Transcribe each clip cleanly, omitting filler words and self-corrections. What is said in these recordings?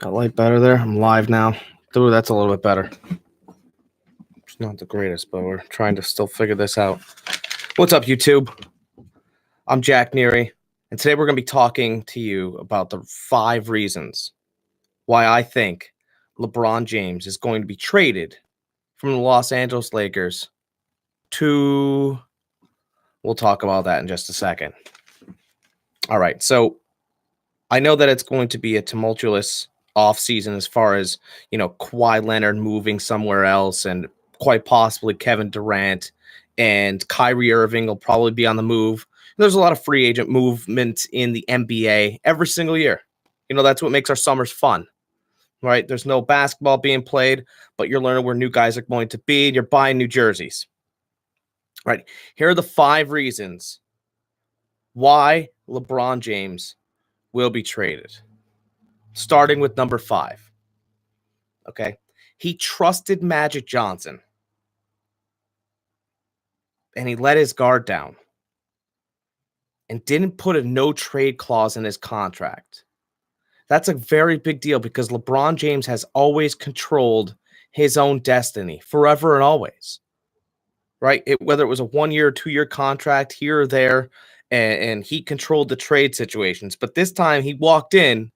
Got light better there. I'm live now. Ooh, that's a little bit better. It's not the greatest, but we're trying to still figure this out. What's up, YouTube? I'm Jack Neary, and today we're going to be talking to you about the 5 reasons why I think LeBron James is going to be traded from the Los Angeles Lakers to... We'll talk about that in just a second. All right, so I know that it's going to be a tumultuous offseason as far as, Kawhi Leonard moving somewhere else and quite possibly Kevin Durant and Kyrie Irving will probably be on the move. There's a lot of free agent movement in the NBA every single year. That's what makes our summers fun, right? There's no basketball being played, but you're learning where new guys are going to be and you're buying new jerseys. Right. Here are the 5 reasons why LeBron James will be traded. Starting with number 5. Okay. He trusted Magic Johnson. And he let his guard down. And didn't put a no trade clause in his contract. That's a very big deal because LeBron James has always controlled his own destiny forever and always. Right? Whether it was a 1-year or 2-year contract here or there, and he controlled the trade situations. But this time he walked in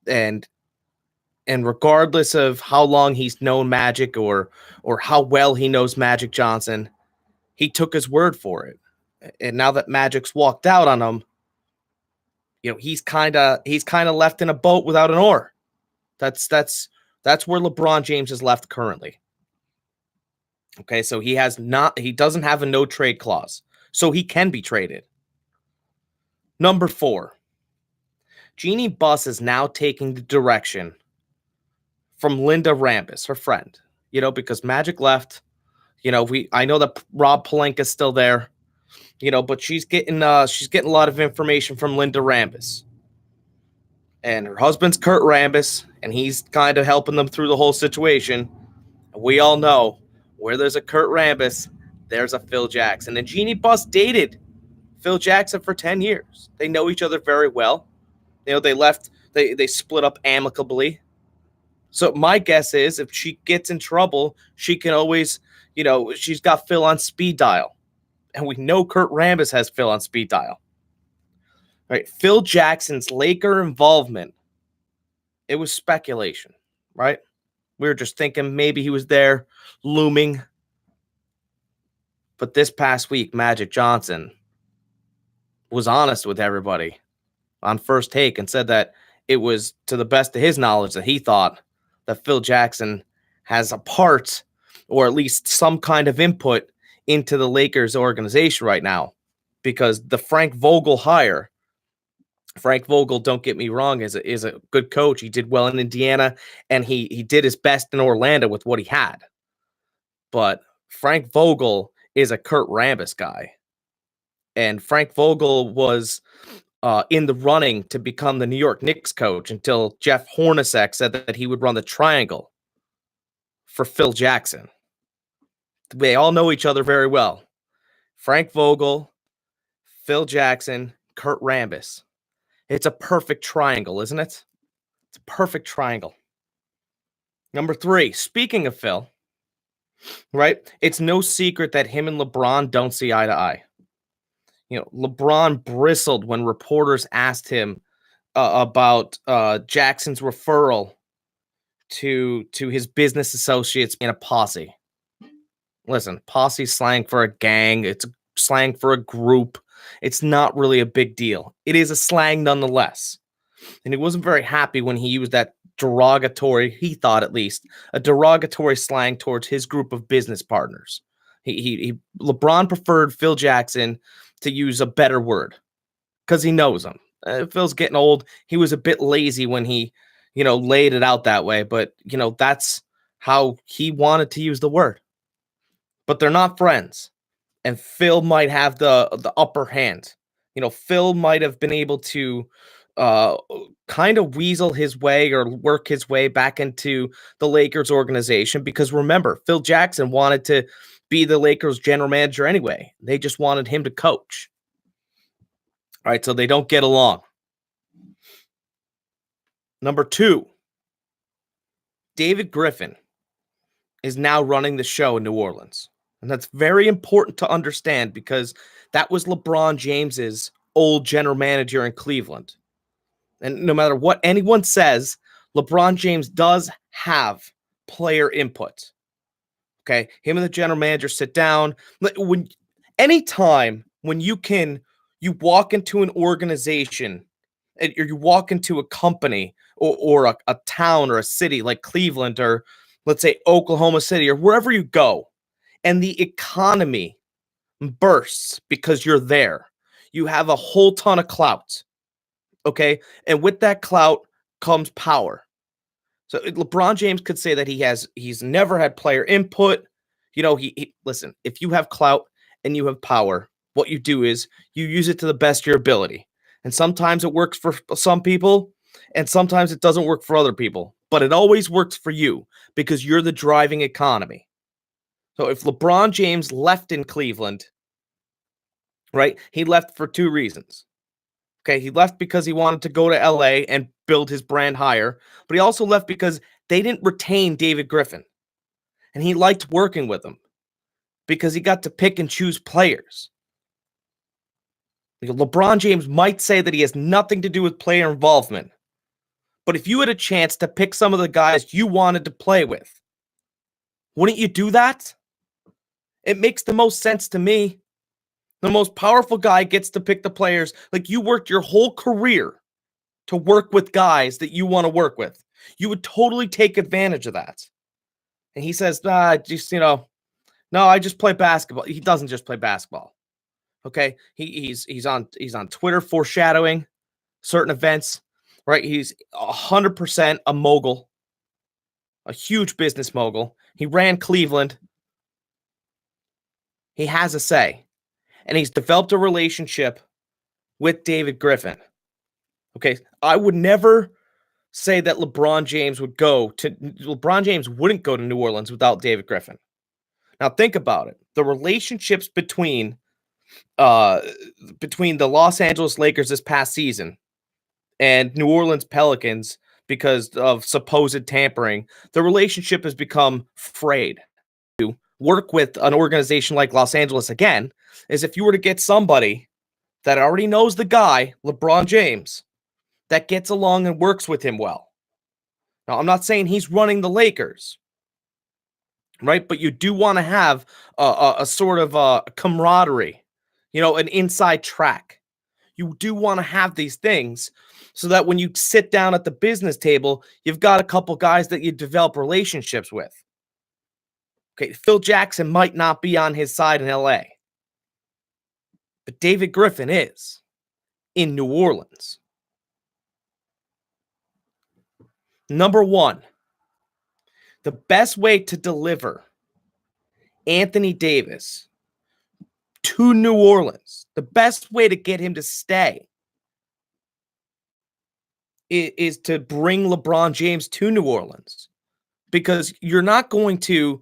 and regardless of how long he's known Magic or how well he knows Magic Johnson, he took his word for it. And now that Magic's walked out on him, he's kind of left in a boat without an oar. That's where LeBron James is left currently. Okay, so he doesn't have a no trade clause, so he can be traded. Number 4, Jeannie Buss is now taking the direction from Linda Rambis, her friend. Because Magic left. I know that Rob Pelinka's still there. But she's getting a lot of information from Linda Rambis. And her husband's Kurt Rambis, and he's kind of helping them through the whole situation. We all know where there's a Kurt Rambis, there's a Phil Jackson. And Jeannie Buss dated Phil Jackson for 10 years. They know each other very well. They split up amicably. So my guess is if she gets in trouble, she can always, she's got Phil on speed dial. And we know Kurt Rambis has Phil on speed dial. All right, Phil Jackson's Laker involvement, it was speculation, right? We were just thinking maybe he was there looming. But this past week, Magic Johnson was honest with everybody on First Take and said that it was, to the best of his knowledge, that he thought that Phil Jackson has a part or at least some kind of input into the Lakers organization right now, because the Frank Vogel hire, Frank Vogel, don't get me wrong, is a good coach. He did well in Indiana, and he did his best in Orlando with what he had. But Frank Vogel is a Kurt Rambis guy. And Frank Vogel was in the running to become the New York Knicks coach until Jeff Hornacek said that he would run the triangle for Phil Jackson. They all know each other very well. Frank Vogel, Phil Jackson, Kurt Rambis. It's a perfect triangle, isn't it? It's a perfect triangle. Number 3, speaking of Phil, right? It's no secret that him and LeBron don't see eye to eye. LeBron bristled when reporters asked him about Jackson's referral to his business associates in a posse. Listen, posse slang for a gang. It's slang for a group. It's not really a big deal. It is a slang nonetheless. And he wasn't very happy when he used that derogatory, he thought at least, a derogatory slang towards his group of business partners. LeBron preferred Phil Jackson to use a better word because he knows him. Phil's getting old. He was a bit lazy when he, laid it out that way. But, that's how he wanted to use the word. But they're not friends. And Phil might have the upper hand. Phil might have been able to kind of weasel his way or work his way back into the Lakers organization. Because remember, Phil Jackson wanted to be the Lakers general manager anyway. They just wanted him to coach. All right, so they don't get along. Number 2, David Griffin is now running the show in New Orleans. And that's very important to understand because that was LeBron James's old general manager in Cleveland. And no matter what anyone says, LeBron James does have player input. Okay, him and the general manager sit down. Anytime when you walk into an organization, or you walk into a company or a town or a city like Cleveland or let's say Oklahoma City or wherever you go, and the economy bursts because you're there. You have a whole ton of clout. Okay, and with that clout comes power. So LeBron James could say that he's never had player input. Listen, if you have clout and you have power, what you do is you use it to the best of your ability. And sometimes it works for some people and sometimes it doesn't work for other people, but it always works for you because you're the driving economy. So if LeBron James left in Cleveland, right, he left for two reasons. Okay, he left because he wanted to go to LA and build his brand higher, but he also left because they didn't retain David Griffin. And he liked working with him because he got to pick and choose players. LeBron James might say that he has nothing to do with player involvement, but if you had a chance to pick some of the guys you wanted to play with, wouldn't you do that? It makes the most sense to me. The most powerful guy gets to pick the players. Like, you worked your whole career to work with guys that you want to work with. You would totally take advantage of that. And he says, no, I just play basketball. He doesn't just play basketball. Okay. He's on Twitter foreshadowing certain events, right? He's 100% a mogul, a huge business mogul. He ran Cleveland. He has a say. And he's developed a relationship with David Griffin. Okay, I would never say that LeBron James wouldn't go to New Orleans without David Griffin. Now think about it. The relationships between the Los Angeles Lakers this past season and New Orleans Pelicans because of supposed tampering, the relationship has become frayed. To work with an organization like Los Angeles again is if you were to get somebody that already knows the guy, LeBron James, that gets along and works with him well. Now, I'm not saying he's running the Lakers, right? But you do want to have a sort of a camaraderie, an inside track. You do want to have these things so that when you sit down at the business table, you've got a couple guys that you develop relationships with. Okay, Phil Jackson might not be on his side in LA, but David Griffin is in New Orleans. Number one, the best way to deliver Anthony Davis to New Orleans, the best way to get him to stay is to bring LeBron James to New Orleans, because you're not going to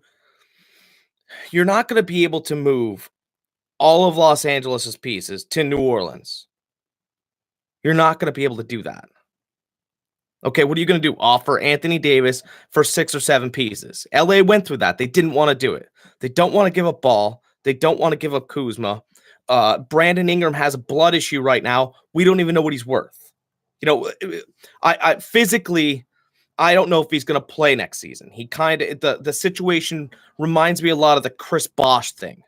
be able to move all of Los Angeles's pieces to New Orleans. You're not going to be able to do that. Okay, what are you going to do? Offer Anthony Davis for 6 or 7 pieces? LA went through that. They didn't want to do it. They don't want to give up Ball. They don't want to give up Kuzma. Brandon Ingram has a blood issue right now. We don't even know what he's worth. I physically, I don't know if he's going to play next season. He kind of, the situation reminds me a lot of the Chris Bosh thing,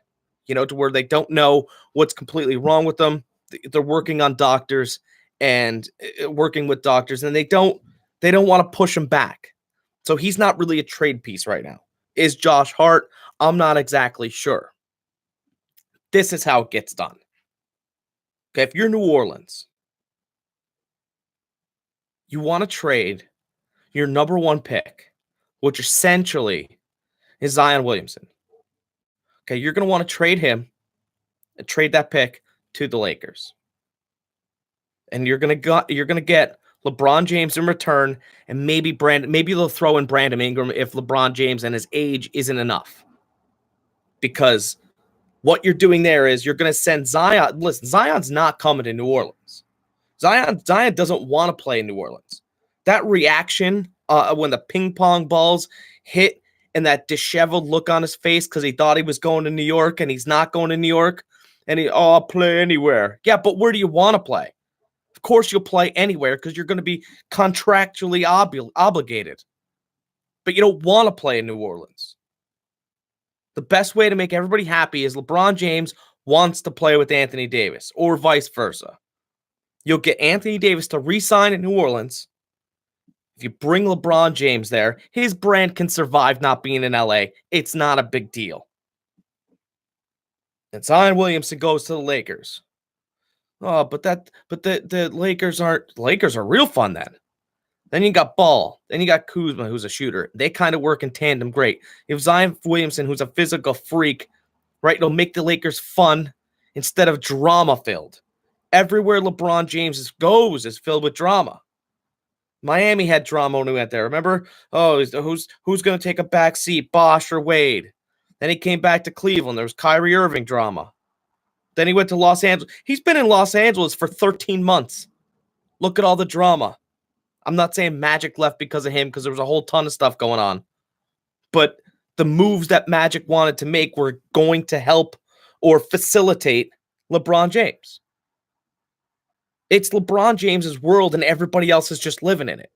to where they don't know what's completely wrong with them. They're working on doctors and working with doctors, and they don't want to push him back. So he's not really a trade piece right now. Is Josh Hart? I'm not exactly sure. This is how it gets done. Okay, if you're New Orleans, you want to trade your number 1 pick, which essentially is Zion Williamson. Okay, you're going to want to trade him and trade that pick to the Lakers. And you're going to get LeBron James in return, and maybe they'll throw in Brandon Ingram if LeBron James and his age isn't enough. Because what you're doing there is you're going to send Zion. Listen, Zion's not coming to New Orleans. Zion doesn't want to play in New Orleans. That reaction when the ping pong balls hit and that disheveled look on his face because he thought he was going to New York and he's not going to New York. And I'll play anywhere. Yeah, but where do you want to play? Of course you'll play anywhere because you're going to be contractually obligated. But you don't want to play in New Orleans. The best way to make everybody happy is LeBron James wants to play with Anthony Davis or vice versa. You'll get Anthony Davis to re-sign in New Orleans. If you bring LeBron James there, his brand can survive not being in LA. It's not a big deal. And Zion Williamson goes to the Lakers. Oh, but the Lakers are real fun then. Then you got Ball. Then you got Kuzma, who's a shooter. They kind of work in tandem great. If Zion Williamson, who's a physical freak, right, it'll make the Lakers fun instead of drama-filled. Everywhere LeBron James goes is filled with drama. Miami had drama when we went there. Remember? Oh, who's going to take a back seat, Bosh or Wade? Then he came back to Cleveland. There was Kyrie Irving drama. Then he went to Los Angeles. He's been in Los Angeles for 13 months. Look at all the drama. I'm not saying Magic left because of him, because there was a whole ton of stuff going on. But the moves that Magic wanted to make were going to help or facilitate LeBron James. It's LeBron James's world, and everybody else is just living in it.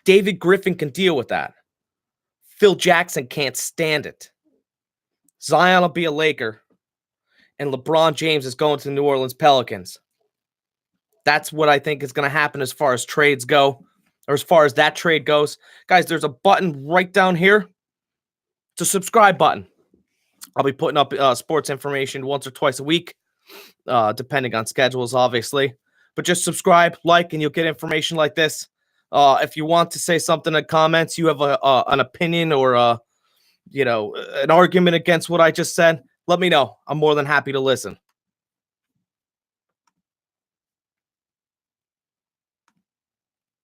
David Griffin can deal with that. Phil Jackson can't stand it. Zion will be a Laker, and LeBron James is going to the New Orleans Pelicans. That's what I think is going to happen as far as trades go, or as far as that trade goes. Guys, there's a button right down here. It's a subscribe button. I'll be putting up sports information once or twice a week, depending on schedules, obviously. But just subscribe, like, and you'll get information like this. If you want to say something in comments, you have an opinion or an argument against what I just said, let me know. I'm more than happy to listen.